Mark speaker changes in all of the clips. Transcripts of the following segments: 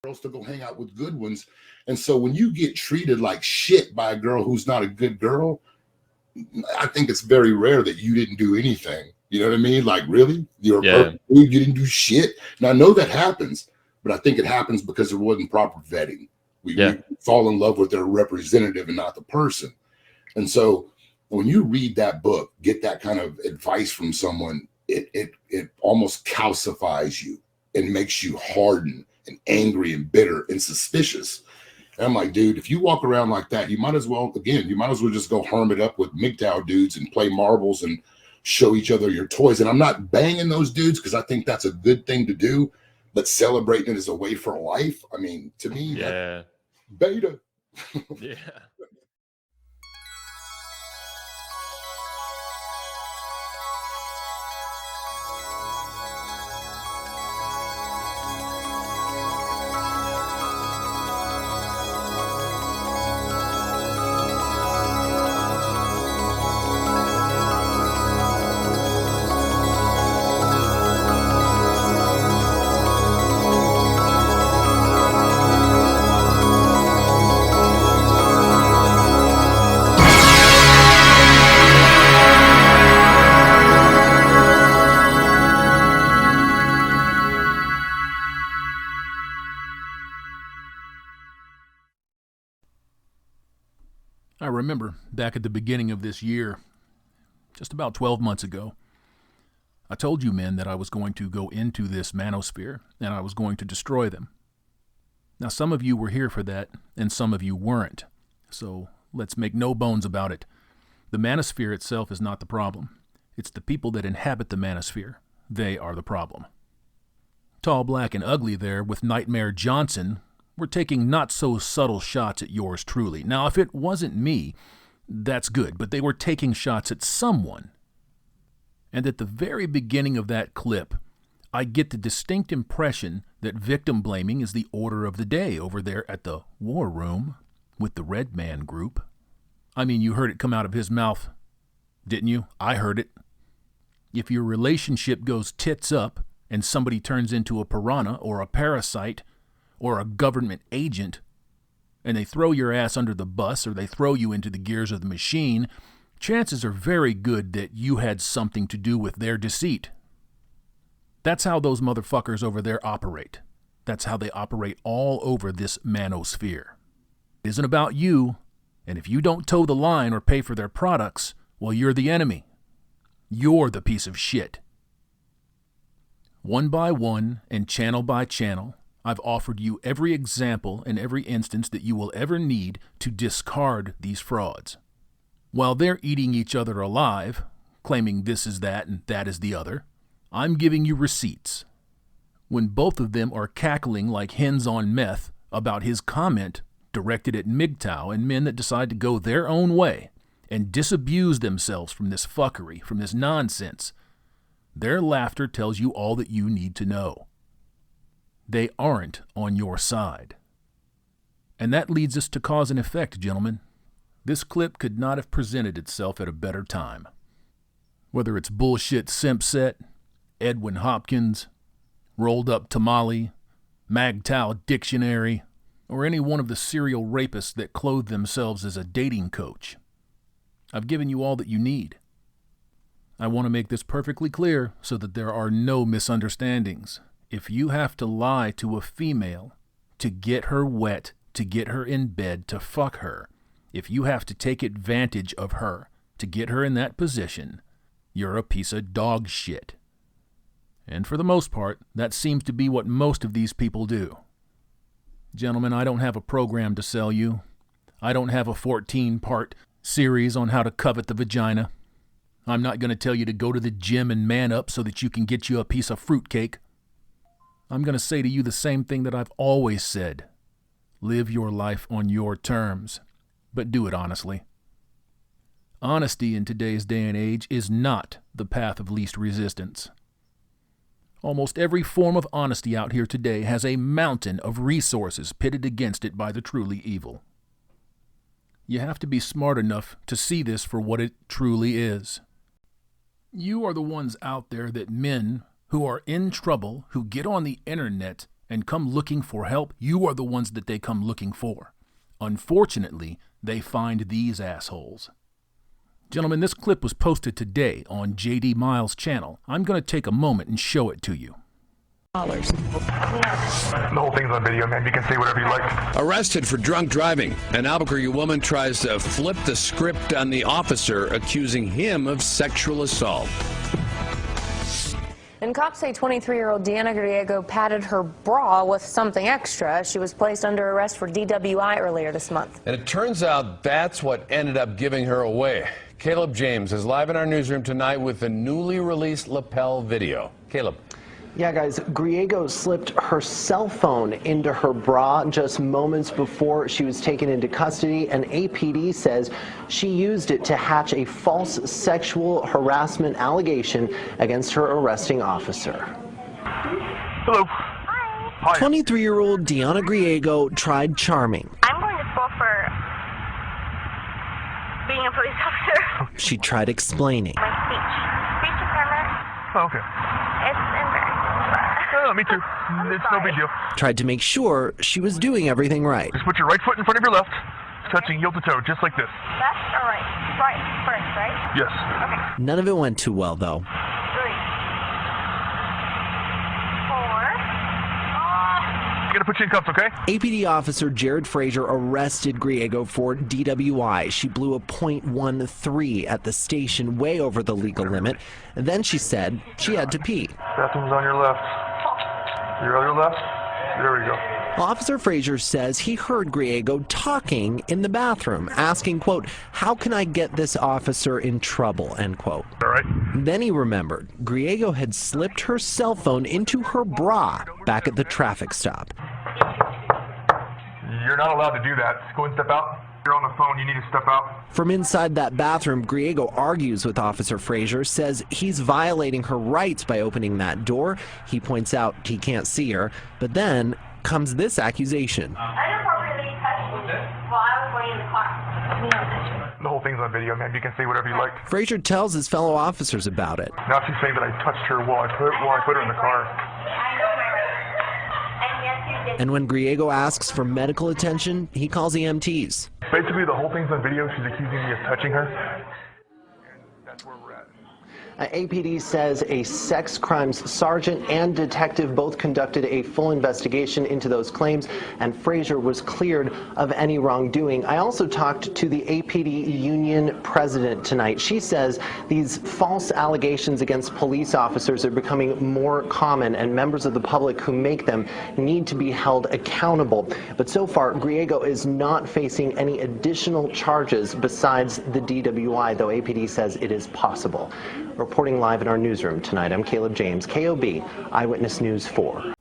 Speaker 1: girls to go hang out with good ones. And so when you get treated like shit by a girl who's not a good girl, I think it's very rare that you didn't do anything. You know what I mean? Like, really? You're a
Speaker 2: Yeah.
Speaker 1: perfect dude, you didn't do shit. Now, I know that happens, but I think it happens because there wasn't proper vetting. We fall in love with their representative and not the person. And so when you read that book, get that kind of advice from someone, it almost calcifies you and makes you harden and angry and bitter and suspicious. And I'm like, dude, if you walk around like that, you might as well just go harm it up with MGTOW dudes and play marbles and show each other your toys. And I'm not banging those dudes because I think that's a good thing to do, but celebrating it as a way for life. I mean, to me, that's beta.
Speaker 2: Yeah.
Speaker 3: I remember back at the beginning of this year, just about 12 months ago, I told you men that I was going to go into this manosphere and I was going to destroy them. Now, some of you were here for that and some of you weren't. So let's make no bones about it. The manosphere itself is not the problem. It's the people that inhabit the manosphere. They are the problem. Tall, black, and ugly there with Nightmare Johnson were taking not-so-subtle shots at yours truly. Now, if it wasn't me, that's good, but they were taking shots at someone. And at the very beginning of that clip, I get the distinct impression that victim blaming is the order of the day over there at the War Room with the Red Man group. I mean, you heard it come out of his mouth, didn't you? I heard it. If your relationship goes tits up and somebody turns into a piranha or a parasite or a government agent, and they throw your ass under the bus or they throw you into the gears of the machine, chances are very good that you had something to do with their deceit. That's how those motherfuckers over there operate. That's how they operate all over this manosphere. It isn't about you, and if you don't toe the line or pay for their products, well, you're the enemy. You're the piece of shit. One by one and channel by channel, I've offered you every example and every instance that you will ever need to discard these frauds. While they're eating each other alive, claiming this is that and that is the other, I'm giving you receipts. When both of them are cackling like hens on meth about his comment directed at MGTOW and men that decide to go their own way and disabuse themselves from this fuckery, from this nonsense, their laughter tells you all that you need to know. They aren't on your side. And that leads us to cause and effect, gentlemen. This clip could not have presented itself at a better time. Whether it's bullshit simp set, Edwin Hopkins, rolled up tamale, MGTOW dictionary, or any one of the serial rapists that clothe themselves as a dating coach. I've given you all that you need. I want to make this perfectly clear so that there are no misunderstandings. If you have to lie to a female to get her wet, to get her in bed, to fuck her, if you have to take advantage of her to get her in that position, you're a piece of dog shit. And for the most part, that seems to be what most of these people do. Gentlemen, I don't have a program to sell you. I don't have a 14-part series on how to covet the vagina. I'm not going to tell you to go to the gym and man up so that you can get you a piece of fruitcake. I'm going to say to you the same thing that I've always said. Live your life on your terms, but do it honestly. Honesty in today's day and age is not the path of least resistance. Almost every form of honesty out here today has a mountain of resources pitted against it by the truly evil. You have to be smart enough to see this for what it truly is. You are the ones out there that men who are in trouble, who get on the internet and come looking for help, you are the ones that they come looking for. Unfortunately, they find these assholes. Gentlemen, this clip was posted today on JD Miles' channel. I'm going to take a moment and show it to you.
Speaker 2: The whole thing's on video, man. You can say whatever you like.
Speaker 4: Arrested for drunk driving. An Albuquerque woman tries to flip the script on the officer, accusing him of sexual assault.
Speaker 5: And cops say 23-year-old Deanna Griego padded her bra with something extra. She was placed under arrest for DWI earlier this month.
Speaker 4: And it turns out that's what ended up giving her away. Caleb James is live in our newsroom tonight with the newly released lapel video. Caleb.
Speaker 6: Yeah, guys, Griego slipped her cell phone into her bra just moments before she was taken into custody, and APD says she used it to hatch a false sexual harassment allegation against her arresting officer.
Speaker 2: Hello. Hi.
Speaker 6: 23-year-old Deanna Griego tried charming.
Speaker 7: I'm going to school for being a police officer.
Speaker 6: She tried explaining.
Speaker 7: My speech department.
Speaker 2: Oh, okay.
Speaker 7: It's embarrassing.
Speaker 2: Oh, me too. It's no big deal.
Speaker 6: Tried to make sure she was doing everything right.
Speaker 2: Just put your right foot in front of your left, touching heel to toe, just like this.
Speaker 7: Left or right? Right first, right?
Speaker 2: Yes.
Speaker 7: Okay.
Speaker 6: None of it went too well, though.
Speaker 7: 3, 4.
Speaker 2: I'm gonna put you in cuffs, okay?
Speaker 6: APD officer Jared Frazier arrested Griego for DWI. She blew a .13 at the station, way over the legal limit. And then she said she had to pee.
Speaker 2: Bathroom's on your left. Your other left. There we go.
Speaker 6: Officer Frazier says he heard Griego talking in the bathroom, asking, quote, "How can I get this officer in trouble?" end quote.
Speaker 2: All right.
Speaker 6: Then he remembered Griego had slipped her cell phone into her bra back at the traffic stop.
Speaker 2: You're not allowed to do that. Go and step out. You're on the phone. You need to step out.
Speaker 6: From inside that bathroom, Griego argues with Officer Frazier, says he's violating her rights by opening that door. He points out he can't see her, but then comes this accusation.
Speaker 7: Inappropriately touched me while I was going in the car.
Speaker 2: The whole thing's on video, man. You can say whatever you like.
Speaker 6: Frazier tells his fellow officers about it.
Speaker 2: Now she's saying that I touched her while I put her in the car.
Speaker 7: I know my rights. And yes, you did.
Speaker 6: And when Griego asks for medical attention, he calls EMTs.
Speaker 2: Basically, the whole thing's on video. She's accusing me of touching her. And that's where we're at.
Speaker 6: APD says a sex crimes sergeant and detective both conducted a full investigation into those claims, and Frazier was cleared of any wrongdoing. I also talked to the APD union president tonight. She says these false allegations against police officers are becoming more common, and members of the public who make them need to be held accountable. But so far, Griego is not facing any additional charges besides the DWI, though APD says it is possible. Reporting live in our newsroom tonight, I'm Caleb James, KOB, Eyewitness News 4.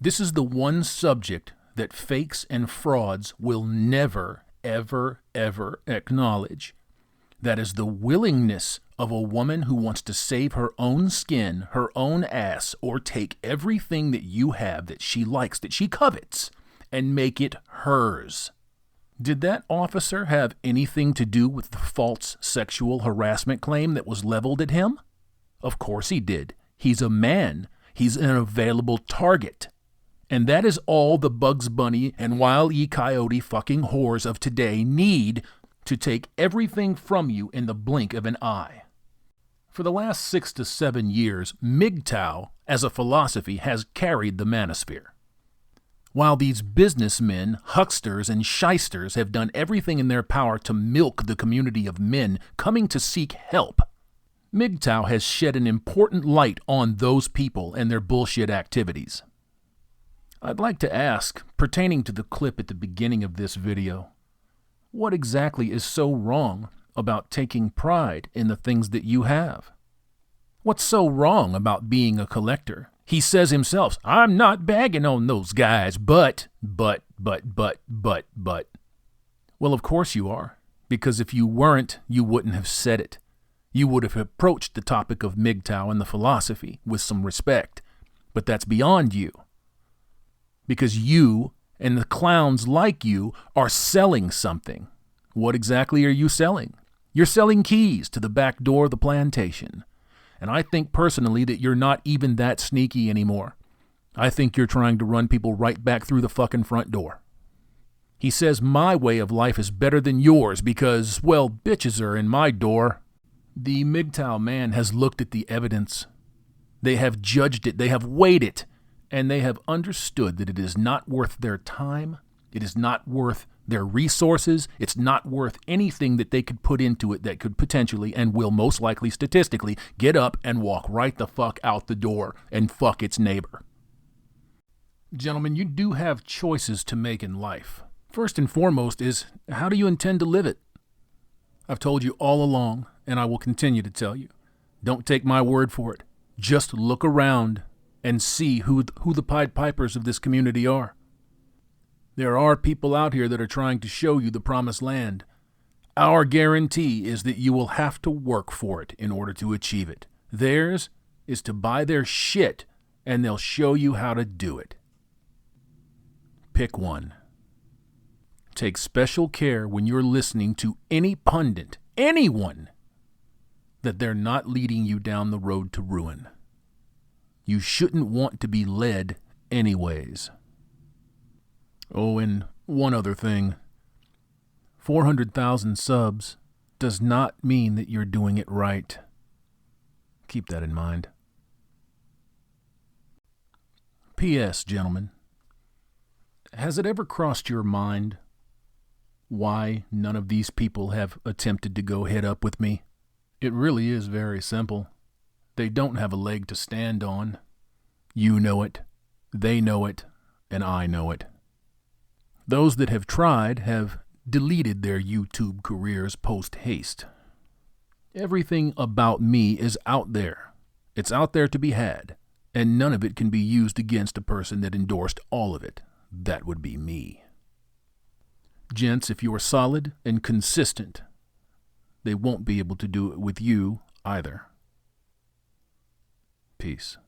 Speaker 3: This is the one subject that fakes and frauds will never, ever, ever acknowledge. That is the willingness of a woman who wants to save her own skin, her own ass, or take everything that you have that she likes, that she covets, and make it hers. Did that officer have anything to do with the false sexual harassment claim that was leveled at him? Of course he did. He's a man. He's an available target. And that is all the Bugs Bunny and Wile E. Coyote fucking whores of today need to take everything from you in the blink of an eye. For the last 6 to 7 years, MGTOW as a philosophy has carried the manosphere. While these businessmen, hucksters, and shysters have done everything in their power to milk the community of men coming to seek help, MGTOW has shed an important light on those people and their bullshit activities. I'd like to ask, pertaining to the clip at the beginning of this video, what exactly is so wrong about taking pride in the things that you have? What's so wrong about being a collector? He says himself, I'm not bagging on those guys, but. Well, of course you are, because if you weren't, you wouldn't have said it. You would have approached the topic of MGTOW and the philosophy with some respect, but that's beyond you. Because you and the clowns like you are selling something. What exactly are you selling? You're selling keys to the back door of the plantation. And I think personally that you're not even that sneaky anymore. I think you're trying to run people right back through the fucking front door. He says my way of life is better than yours because, well, bitches are in my door. The MGTOW man has looked at the evidence. They have judged it. They have weighed it. And they have understood that it is not worth their time. It is not worth their resources. It's not worth anything that they could put into it that could potentially and will most likely statistically get up and walk right the fuck out the door and fuck its neighbor. Gentlemen, you do have choices to make in life. First and foremost is, how do you intend to live it? I've told you all along, and I will continue to tell you. Don't take my word for it. Just look around and see who the Pied Pipers of this community are. There are people out here that are trying to show you the promised land. Our guarantee is that you will have to work for it in order to achieve it. Theirs is to buy their shit, and they'll show you how to do it. Pick one. Take special care when you're listening to any pundit, anyone, that they're not leading you down the road to ruin. You shouldn't want to be led anyways. Oh, and one other thing. 400,000 subs does not mean that you're doing it right. Keep that in mind. P.S., gentlemen. Has it ever crossed your mind why none of these people have attempted to go head up with me? It really is very simple. They don't have a leg to stand on. You know it, they know it, and I know it. Those that have tried have deleted their YouTube careers post-haste. Everything about me is out there. It's out there to be had, and none of it can be used against a person that endorsed all of it. That would be me. Gents, if you are solid and consistent, they won't be able to do it with you either. Peace.